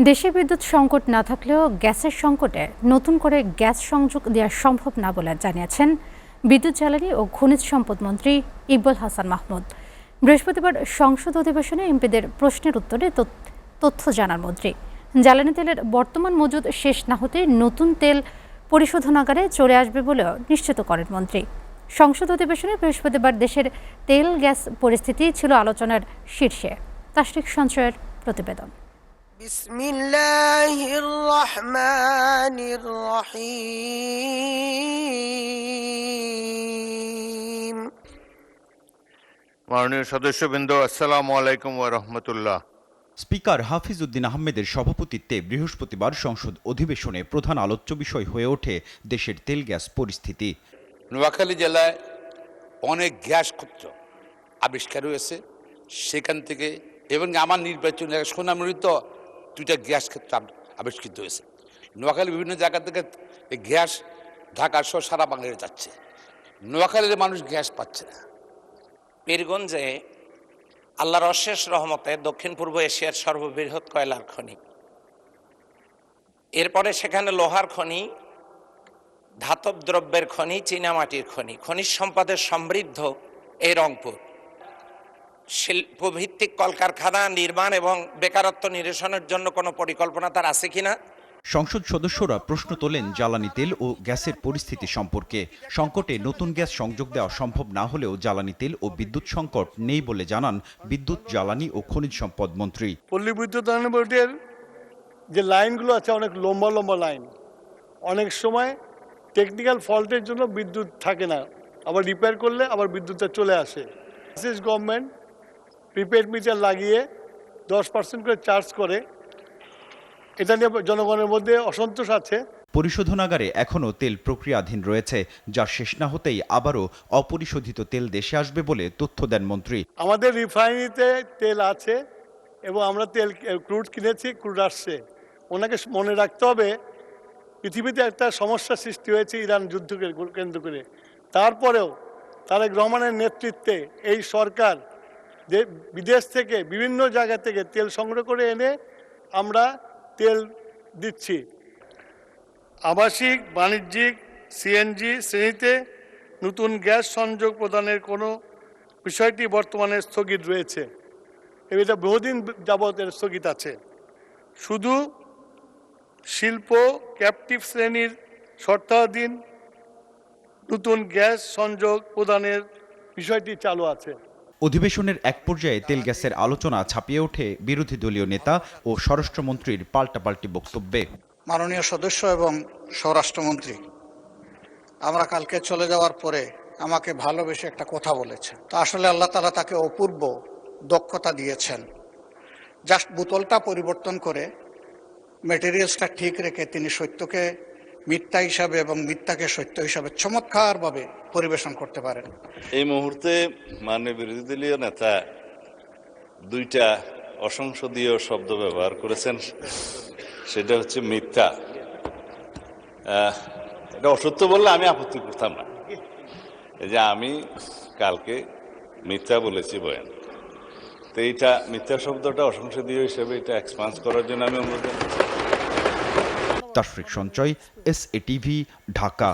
দেশে বিদ্যুৎ সংকট না থাকলেও গ্যাসের সংকটে নতুন করে গ্যাস সংযোগ দেওয়া সম্ভব না বলে জানিয়েছেন বিদ্যুৎ জ্বালানি ও খনিজ সম্পদ মন্ত্রী ইকবাল হাসান মাহমুদ। বৃহস্পতিবার সংসদ অধিবেশনে এমপিদের প্রশ্নের উত্তরে তথ্য জানান মন্ত্রী। জ্বালানি তেলের বর্তমান মজুদ শেষ না হতে নতুন তেল পরিশোধনাগারে চলে আসবে বলেও নিশ্চিত করেন মন্ত্রী। সংসদ অধিবেশনে বৃহস্পতিবার দেশের তেল গ্যাস পরিস্থিতি ছিল আলোচনার শীর্ষে। তাশরিক সঞ্চয়ের প্রতিবেদন। বিসমিল্লাহির রহমানির রহিম। মাননীয় সদস্যবৃন্দ, আসসালামু আলাইকুম ওয়া রাহমাতুল্লাহ। স্পিকার হাফিজ উদ্দিন আহমেদের সভাপতিত্বে বৃহস্পতিবার সংসদ অধিবেশনে প্রধান আলোচ্য বিষয় হয়ে ওঠে দেশের তেল গ্যাস পরিস্থিতি। নোয়াখালী জেলায় অনেক গ্যাস ক্ষেত্র আবিষ্কার হয়েছে, সেখান থেকে এবং আমার নির্বাচন সোনামুড়িতে দুইটা গ্যাস ক্ষেত্র আবিষ্কৃত হয়েছে। নোয়াখালী বিভিন্ন জায়গা থেকে গ্যাস ঢাকা সহ সারা বাংলাদেশে যাচ্ছে। নোয়াখালীর মানুষ গ্যাস পাচ্ছে না। পীরগঞ্জে আল্লাহর অশেষ রহমতে দক্ষিণ পূর্ব এশিয়ার সর্ববৃহৎ কয়লার খনি, এরপরে সেখানে লোহার খনি, ধাতব দ্রব্যের খনি, চীনামাটির খনি, খনিজ সম্পদের সমৃদ্ধ এই রংপুর। শিল্পভিত্তিক কলকারখানা নির্মাণ এবং বেকারত্ব নিরসনের জন্য কোনো পরিকল্পনা তার আছে কিনা? সংসদ সদস্যরা প্রশ্ন তোলেন জ্বালানি তেল ও গ্যাসের পরিস্থিতি সম্পর্কে। সংকটে নতুন গ্যাস সংযোগ দেওয়া সম্ভব না হলেও জ্বালানি তেল ও বিদ্যুৎ সংকট নেই বলে জানান বিদ্যুৎ জ্বালানি ও খনিজ সম্পদ মন্ত্রী। পল্লী বিদ্যুৎ বোর্ডের যে লাইনগুলো আছে অনেক লম্বা লম্বা লাইন, অনেক সময় টেকনিক্যাল ফল্টের জন্য বিদ্যুৎ থাকে না, আবার রিপেয়ার করলে আবার বিদ্যুৎটা চলে আসে। গভর্নমেন্ট প্রিপেড মিটার লাগিয়ে 10% করে চার্জ করে, এটা নিয়ে জনগণের মধ্যে অসন্তোষ আছে। পরিশোধনাগারে এখনও তেল প্রক্রিয়াধীন রয়েছে, যা শেষ না হতেই আবারও অপরিশোধিত তেল দেশে আসবে বলে তথ্য দেন মন্ত্রী। আমাদের রিফাইনারিতে তেল আছে এবং আমরা তেল ক্রুড কিনেছি, ক্রুড আসছে। ওনাকে মনে রাখতে হবে পৃথিবীতে একটা সমস্যা সৃষ্টি হয়েছে ইরান যুদ্ধকে কেন্দ্র করে। তারপরেও তারেক রহমানের নেতৃত্বে এই সরকার যে বিদেশ থেকে বিভিন্ন জায়গা থেকে তেল সংগ্রহ করে এনে আমরা তেল দিচ্ছি। আবাসিক, বাণিজ্যিক, সিএনজি শ্রেণীতে নতুন গ্যাস সংযোগ প্রদানের কোনো বিষয়টি বর্তমানে স্থগিত রয়েছে। এটা বহুদিন যাবৎ এর স্থগিত আছে। শুধু শিল্প ক্যাপটিভ শ্রেণীর শর্তাধীন নতুন গ্যাস সংযোগ প্রদানের বিষয়টি চালু আছে। অধিবেশনের এক পর্যায়ে তেল গ্যাসের আলোচনা ছাপিয়ে ওঠে বিরোধী দলীয় নেতা ও স্বরাষ্ট্রমন্ত্রীর পাল্টাপাল্টি বক্তব্যে। মাননীয় সদস্য এবং স্বরাষ্ট্রমন্ত্রী আমরা কালকে চলে যাওয়ার পরে আমাকে ভালোবেসে একটা কথা বলেছে। তো আসলে আল্লাহ তাআলা তাকে অপূর্ব দক্ষতা দিয়েছেন। জাস্ট বোতলটা পরিবর্তন করে ম্যাটেরিয়ালসটা ঠিক রেখে তিনি সত্যকে মিথ্যা হিসাবে এবং মিথ্যাকে সত্য হিসাবে চমৎকারভাবে পরিবেশন করতে পারেন। এই মুহূর্তে মাননীয় বিরোধী দলীয় নেতা দুইটা অসংসদীয় শব্দ ব্যবহার করেছেন, সেটা হচ্ছে মিথ্যা। এটা অসত্য বললে আমি আপত্তি করতাম না, এই যে আমি কালকে মিথ্যা বলেছি বয়ান, তো এইটা মিথ্যা শব্দটা অসংসদীয় হিসেবে এটা এক্সপান্স করার জন্য আমি অনুরোধ জানাচ্ছি। তাশরিক সঞ্চয়, SATV, ঢাকা।